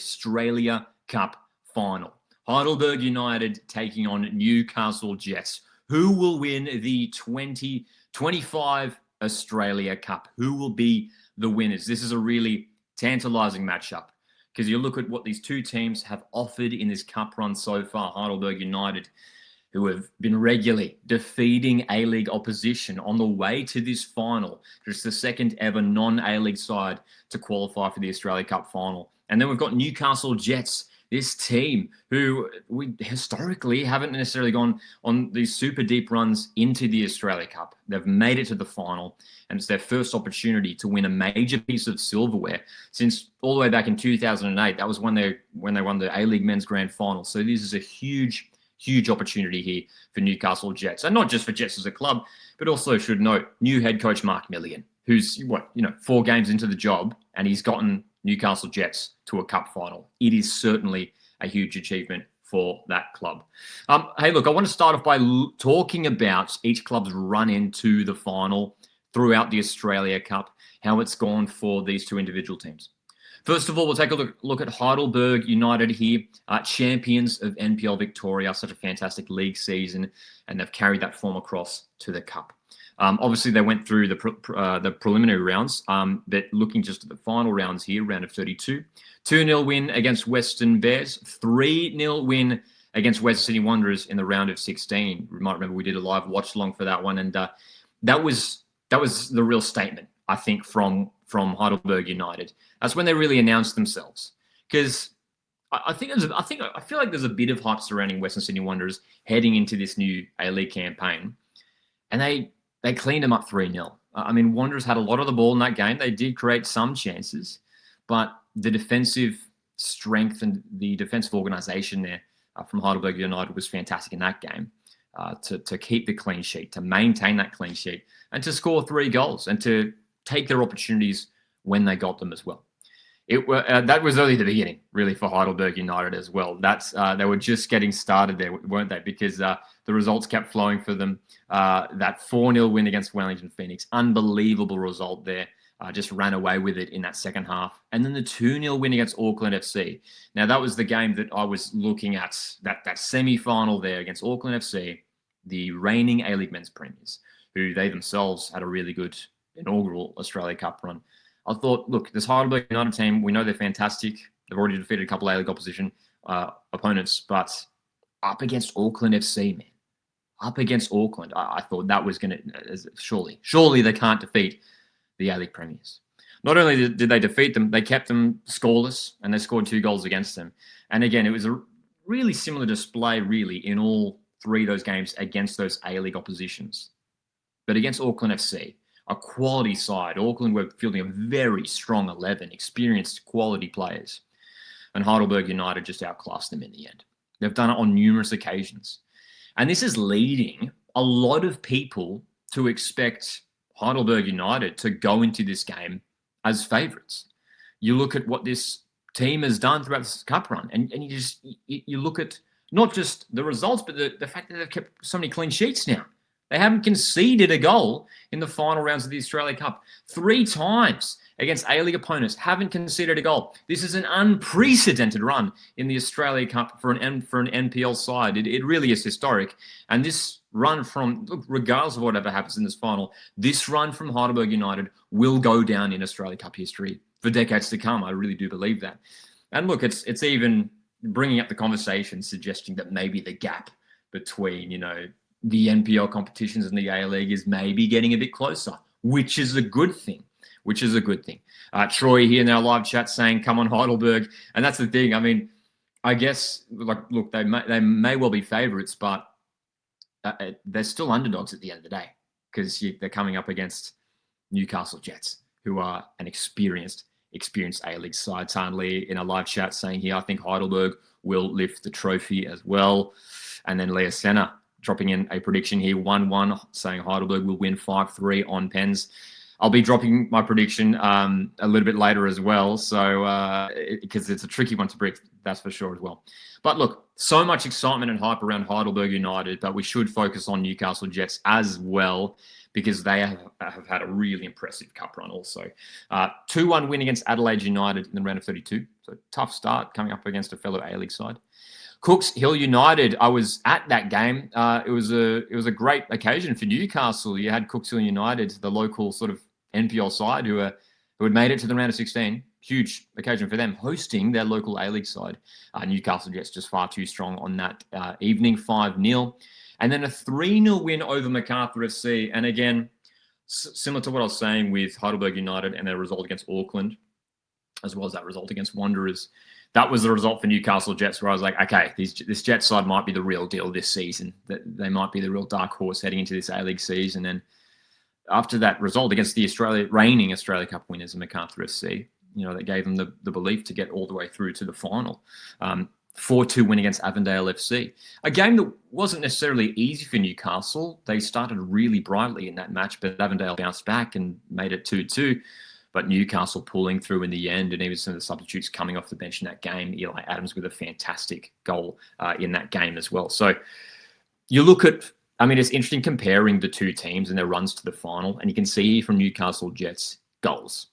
Australia Cup final. Heidelberg United taking on Newcastle Jets. Who will win the 2025 Australia Cup? Who will be the winners? This is a really tantalizing matchup because you look at what these two teams have offered in this cup run so far. Heidelberg United, who have been regularly defeating A-League opposition on the way to this final. Just the second ever non-A-League side to qualify for the Australia Cup final. And then we've got Newcastle Jets, this team who we historically haven't necessarily gone on these super deep runs into the Australia Cup. They've made it to the final, and it's their first opportunity to win a major piece of silverware since all the way back in 2008. That was when they won the A-League Men's Grand Final. So this is a huge opportunity here for Newcastle Jets. And not just for Jets as a club, but also should note new head coach Mark Millian, who's 4 games into the job, and he's gotten Newcastle Jets to a cup final. It is certainly a huge achievement for that club. Hey, look, I want to start off by talking about each club's run into the final throughout the Australia Cup, how it's gone for these two individual teams. First of all, we'll take a look at Heidelberg United here, champions of NPL Victoria, such a fantastic league season, and they've carried that form across to the cup. Obviously, they went through the preliminary rounds, but looking just at the final rounds here, round of 32, 2-0 win against Western Bears, 3-0 win against Western Sydney Wanderers in the round of 16. You might remember we did a live watch along for that one, and that was the real statement, I think, from Heidelberg United. That's when they really announced themselves, because I feel like there's a bit of hype surrounding Western Sydney Wanderers heading into this new A-League campaign, and they cleaned them up 3-0. I mean, Wanderers had a lot of the ball in that game. They did create some chances, but the defensive strength and the defensive organisation there from Heidelberg United was fantastic in that game to keep the clean sheet, to maintain that clean sheet, and to score 3 goals and to take their opportunities when they got them as well. That was only the beginning, really, for Heidelberg United as well. They were just getting started there, weren't they? Because the results kept flowing for them. That 4-0 win against Wellington Phoenix, unbelievable result there. Just ran away with it in that second half. And then the 2-0 win against Auckland FC. Now, that was the game that I was looking at, that semi-final there against Auckland FC, the reigning A-League men's premiers, who they themselves had a really good inaugural Australia Cup run. I thought, look, this Heidelberg United team, we know they're fantastic. They've already defeated a couple of A-League opposition opponents, but up against Auckland FC, man. Up against Auckland, I thought that was going to, surely they can't defeat the A-League premiers. Not only did they defeat them, they kept them scoreless, and they scored 2 goals against them. And again, it was a really similar display, really, in all 3 of those games against those A-League oppositions. But against Auckland FC, a quality side. Auckland were fielding a very strong 11, experienced quality players. And Heidelberg United just outclassed them in the end. They've done it on numerous occasions. And this is leading a lot of people to expect Heidelberg United to go into this game as favourites. You look at what this team has done throughout this cup run, and you look at not just the results, but the fact that they've kept so many clean sheets now. They haven't conceded a goal in the final rounds of the Australia Cup. 3 times against A-League opponents, haven't conceded a goal. This is an unprecedented run in the Australia Cup for an NPL side. It really is historic. And this run regardless of whatever happens in this final, this run from Heidelberg United will go down in Australia Cup history for decades to come. I really do believe that. And look, it's even bringing up the conversation, suggesting that maybe the gap between, the NPL competitions and the A-League is maybe getting a bit closer, which is a good thing. Troy here in our live chat saying, come on, Heidelberg. And that's the thing. I mean, I guess, look, they may well be favourites, but they're still underdogs at the end of the day because they're coming up against Newcastle Jets, who are an experienced A-League side. Suddenly in a live chat saying here, I think Heidelberg will lift the trophy as well. And then Leah Senna dropping in a prediction here, 1-1, saying Heidelberg will win 5-3 on pens. I'll be dropping my prediction a little bit later as well. So because it's a tricky one to predict, that's for sure as well. But look, so much excitement and hype around Heidelberg United, but we should focus on Newcastle Jets as well, because they have had a really impressive cup run also. 2-1 win against Adelaide United in the round of 32. So tough start coming up against a fellow A-League side. Cooks Hill United, I was at that game. It was a great occasion for Newcastle. You had Cooks Hill United, the local sort of NPL side, who had made it to the round of 16. Huge occasion for them, hosting their local A-League side. Newcastle Jets just far too strong on that evening, 5-0. And then a 3-0 win over MacArthur FC. And again, similar to what I was saying with Heidelberg United and their result against Auckland, as well as that result against Wanderers, that was the result for Newcastle Jets, where I was like, okay, this Jets side might be the real deal this season. That they might be the real dark horse heading into this A-League season. And after that result against the reigning Australia Cup winners, MacArthur FC, that gave them the belief to get all the way through to the final. 4-2 win against Avondale FC. A game that wasn't necessarily easy for Newcastle. They started really brightly in that match, but Avondale bounced back and made it 2-2. But Newcastle pulling through in the end, and even some of the substitutes coming off the bench in that game. Eli Adams with a fantastic goal in that game as well. So you look at, it's interesting comparing the two teams and their runs to the final, and you can see from Newcastle Jets, goals.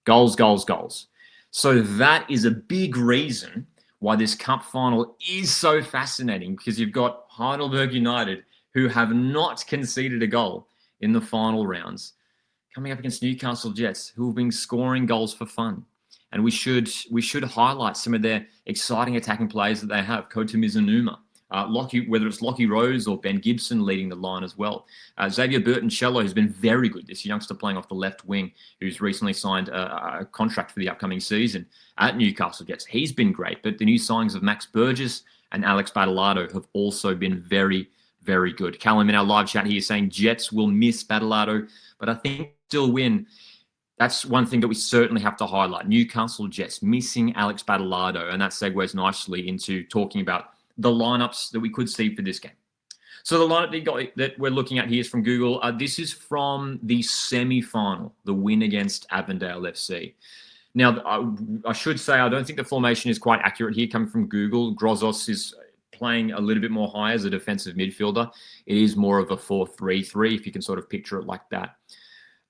Goals, goals, goals. So that is a big reason why this cup final is so fascinating, because you've got Heidelberg United, who have not conceded a goal in the final rounds, coming up against Newcastle Jets, who have been scoring goals for fun. And we should highlight some of their exciting attacking players that they have. Kota Mizunuma, whether it's Lockie Rose or Ben Gibson leading the line as well. Xavier Burton-Cello has been very good. This youngster playing off the left wing, who's recently signed a contract for the upcoming season at Newcastle Jets. He's been great. But the new signings of Max Burgess and Alex Badalado have also been very, very good. Callum in our live chat here saying Jets will miss Badalado, but I think still win. That's one thing that we certainly have to highlight. Newcastle Jets missing Alex Badalado, and that segues nicely into talking about the lineups that we could see for this game. So the lineup that we're looking at here is from Google. This is from the semi-final, the win against Avondale FC. Now, I should say I don't think the formation is quite accurate here coming from Google. Grozos is playing a little bit more high as a defensive midfielder. It is more of a 4-3-3, if you can sort of picture it like that.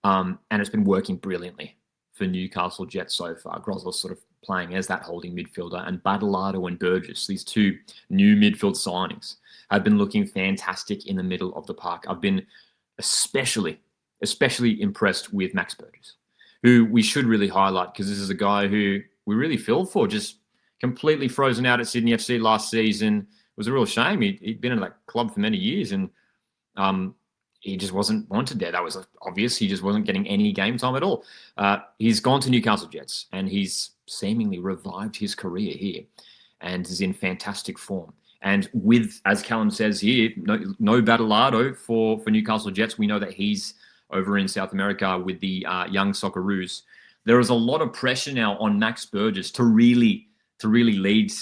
And it's been working brilliantly for Newcastle Jets so far. Grozos sort of playing as that holding midfielder, and Badalado and Burgess, these two new midfield signings, have been looking fantastic in the middle of the park. I've been especially impressed with Max Burgess, who we should really highlight, because this is a guy who we really feel for, just completely frozen out at Sydney FC last season. It was a real shame. He'd been in that club for many years, and he just wasn't wanted there. That was obvious. He just wasn't getting any game time at all. He's gone to Newcastle Jets, and he's seemingly revived his career here and is in fantastic form. And with, as Callum says here, no Badalado for Newcastle Jets. We know that he's over in South America with the young Socceroos. There is a lot of pressure now on Max Burgess to really lead,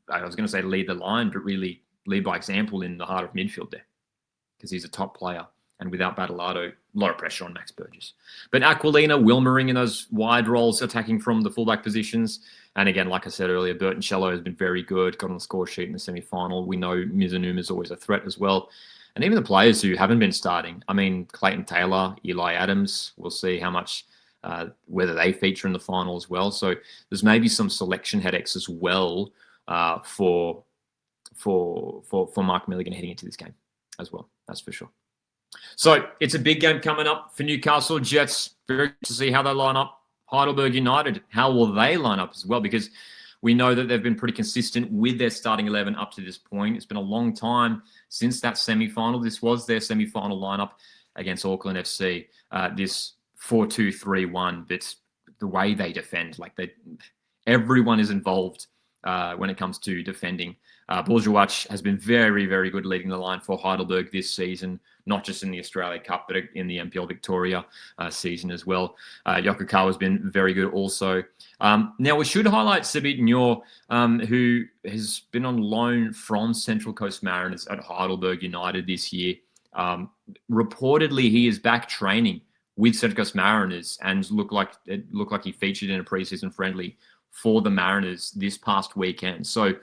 I was going to say lead the line, but really lead by example in the heart of midfield there, because he's a top player. And without Badalado, a lot of pressure on Max Burgess. But Aquilina, Wilmering in those wide roles, attacking from the fullback positions. And again, like I said earlier, Burton-Cello has been very good, got on the score sheet in the semi-final. We know Mizunuma is always a threat as well. And even the players who haven't been starting, Clayton Taylor, Eli Adams, we'll see how much, whether they feature in the final as well. So there's maybe some selection headaches as well for Mark Milligan heading into this game as well. That's for sure. So it's a big game coming up for Newcastle Jets. Very good to see how they line up. Heidelberg United, how will they line up as well? Because we know that they've been pretty consistent with their starting 11 up to this point. It's been a long time since that semi-final. This was their semi-final lineup against Auckland FC. This 4-2-3-1, but the way they defend, everyone is involved when it comes to defending. Bourgeois has been very, very good leading the line for Heidelberg this season, not just in the Australia Cup, but in the NPL Victoria season as well. Yokokawa has been very good also. Now, we should highlight Sabit Nyor, who has been on loan from Central Coast Mariners at Heidelberg United this year. Reportedly, he is back training with Central Coast Mariners and looked like he featured in a preseason friendly for the Mariners this past weekend. So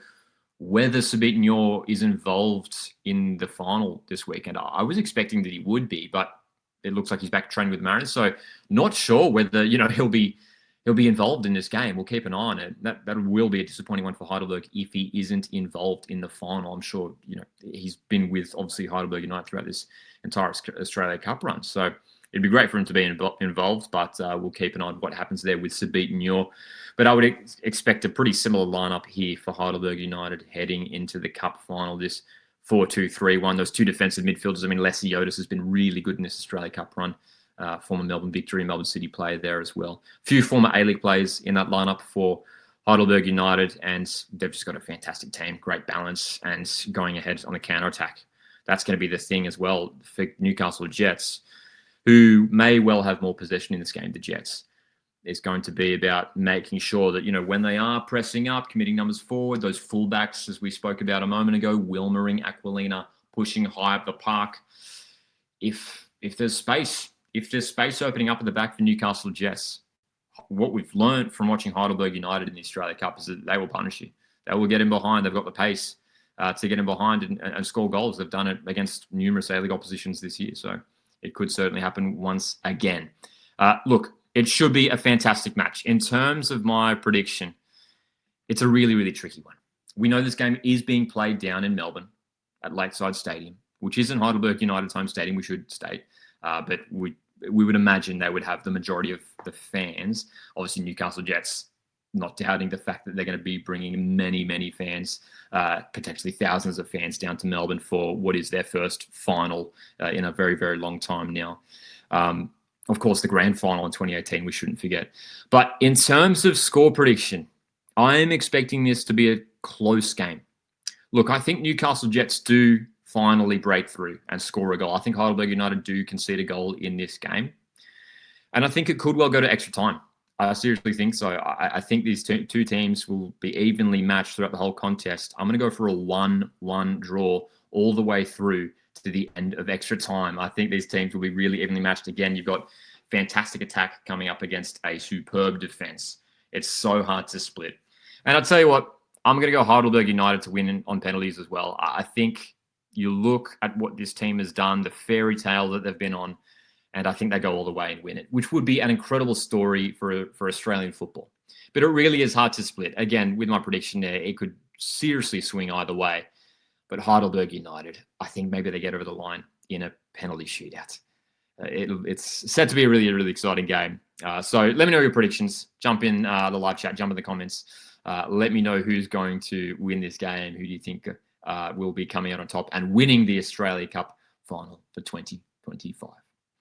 whether Sabitanyor is involved in the final this weekend, I was expecting that he would be, but it looks like he's back training with the Mariners. So not sure whether he'll be involved in this game. We'll keep an eye on it. That will be a disappointing one for Heidelberg if he isn't involved in the final. I'm sure he's been with obviously Heidelberg United throughout this entire Australia Cup run. So it'd be great for him to be involved, but we'll keep an eye on what happens there with Sabitanyor. But I would expect a pretty similar lineup here for Heidelberg United heading into the Cup final. This 4-2-3-1. Those two defensive midfielders. I mean, Leslie Otis has been really good in this Australia Cup run. Former Melbourne Victory, Melbourne City player there as well. A few former A-League players in that lineup for Heidelberg United, and they've just got a fantastic team, great balance, and going ahead on the counter-attack. That's going to be the thing as well for Newcastle Jets, who may well have more possession in this game, the Jets. It's going to be about making sure that, when they are pressing up, committing numbers forward, those fullbacks, as we spoke about a moment ago, Wilmering, Aquilina, pushing high up the park. If there's space opening up at the back for Newcastle Jets, what we've learned from watching Heidelberg United in the Australia Cup is that they will punish you. They will get in behind. They've got the pace to get in behind and score goals. They've done it against numerous A-League oppositions this year. So it could certainly happen once again. Look, it should be a fantastic match. In terms of my prediction, it's a really, really tricky one. We know this game is being played down in Melbourne at Lakeside Stadium, which isn't Heidelberg United's home stadium, we should state. But we would imagine they would have the majority of the fans. Obviously, Newcastle Jets, not doubting the fact that they're going to be bringing many, many fans, potentially thousands of fans down to Melbourne for what is their first final in a very, very long time now. Of course, the grand final in 2018, we shouldn't forget. But in terms of score prediction, I am expecting this to be a close game. Look, I think Newcastle Jets do finally break through and score a goal. I think Heidelberg United do concede a goal in this game. And I think it could well go to extra time. I seriously think so. I think these two teams will be evenly matched throughout the whole contest. I'm going to go for a 1-1 draw all the way through to the end of extra time. I think these teams will be really evenly matched. Again, you've got fantastic attack coming up against a superb defense. It's so hard to split. And I'll tell you what, I'm going to go Heidelberg United to win on penalties as well. I think you look at what this team has done, the fairy tale that they've been on, and I think they go all the way and win it, which would be an incredible story for Australian football. But it really is hard to split. Again, with my prediction there, it could seriously swing either way. But Heidelberg United, I think maybe they get over the line in a penalty shootout. It's set to be a really, really exciting game. So let me know your predictions. Jump in the live chat, jump in the comments. Let me know who's going to win this game. Who do you think will be coming out on top and winning the Australia Cup final for 2025?